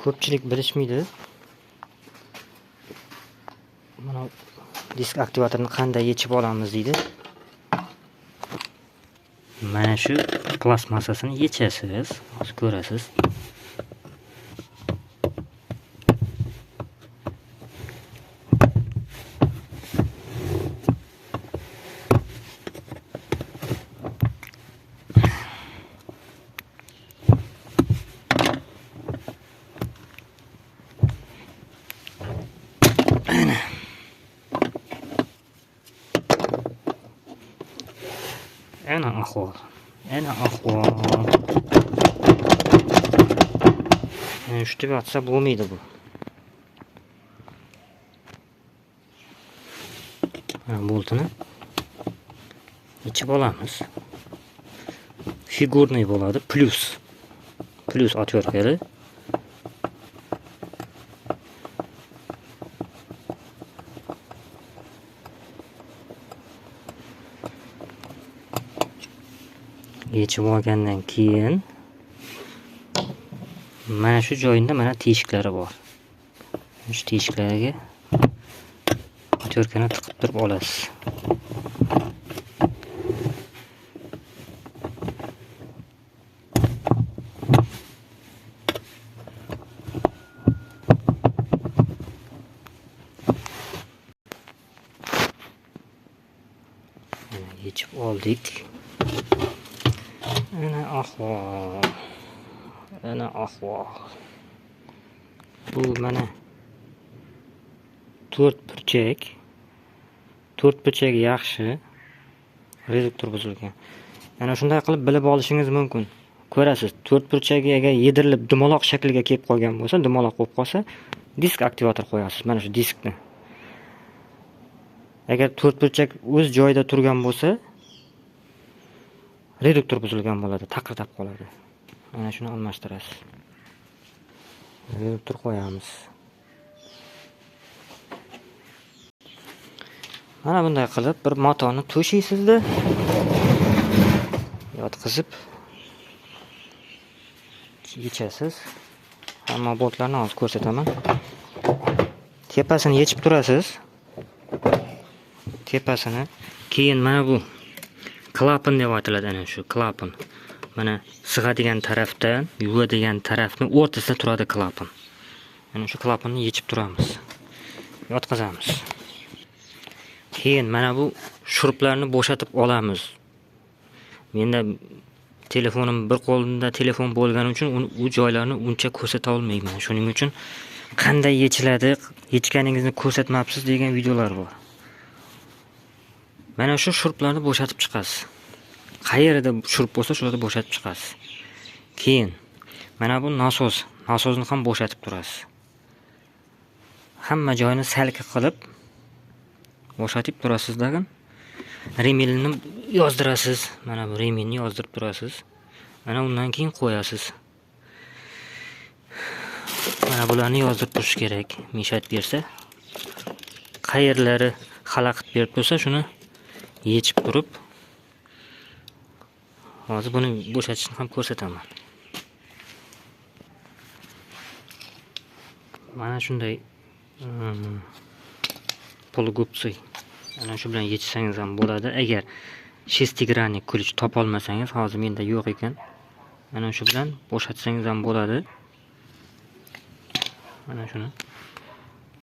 ko'pchilik bilishmaydi. Mana disk aktivatorni qanday yechib olamiz deydi. Mana shu plastmassasini yechasiz, hozir ko'rasiz. Ana ahvol. Shu deb yotsa bo'lmaydi bu. Boltini yechib olamiz. Figurniy bo'ladi, plus otverkali. Yechib olgandan keyin mana shu joyida mana teshiklari bor. Shu teshiklarga otverkani tiqib turib olasiz. Yechib oldik. Ana ahvol. Bu mana 4 burchak yaxshi. Reduktor buzilgan. Ana shunday qilib bilib olishingiz mumkin. Ko'rasiz, 4 burchagi agar yedirilib dumaloq shaklga kelib qolgan bo'lsa, dumaloq bo'lib qolsa, disk aktivator qo'yasiz. Mana shu diskni. Agar 4 burchak o'z joyida turgan bo'lsa, reduktor buzilgan bo'ladi, taqirtab qoladi. Mana shuni almashtirasiz. Reduktor qo'yamiz. Mana bunday qilib bir matoni to'shaysizda, yotqizib yechasiz. Hamma boltlarni hozir ko'rsataman. Tepasini yechib turasiz. Tepasini. Keyin mana bu klapan deb aytiladi, ana shu klapan. Mana sig'adigan tarafdan, yuvadigan tarafni o'rtasida turadi klapan. Mana shu klapanni yechib turamiz. Yotqizamiz. Keyin mana bu shuruplarni bo'shatib olamiz. Menda telefonim bir qo'limda telefon bo'lgani uchun u joylarni uncha ko'rsata olmayman. Shuning uchun qanday yechiladi, yechganingizni ko'rsatmabsiz degan videolar bor. Mana shu shuruplarni bo'shatib chiqasiz. Qayerda shurp bo'lsa, shu yerda bo'shatib chiqasiz. Keyin mana bu nasosni ham bo'shatib turasiz. Hamma joyini salka qilib bo'shatib turasizlar. Remelni yozdirasiz. Mana bu remelni yozdirib turasiz. Mana undan keyin qo'yasiz. Mana bularni yozdirib turish kerak. Mishat bersa, qayerlari xalaqit berib tursa, shuni yechib turib, hozir buni bo'shatishni ham ko'rsataman. Mana shunday polugubsiy. Ana shu bilan yechsangiz ham bo'ladi. Agar shestigrannik ключ topa olmasangiz, hozir menda yo'q ekan, mana shu bilan bo'shatsangiz ham bo'ladi. Mana shuni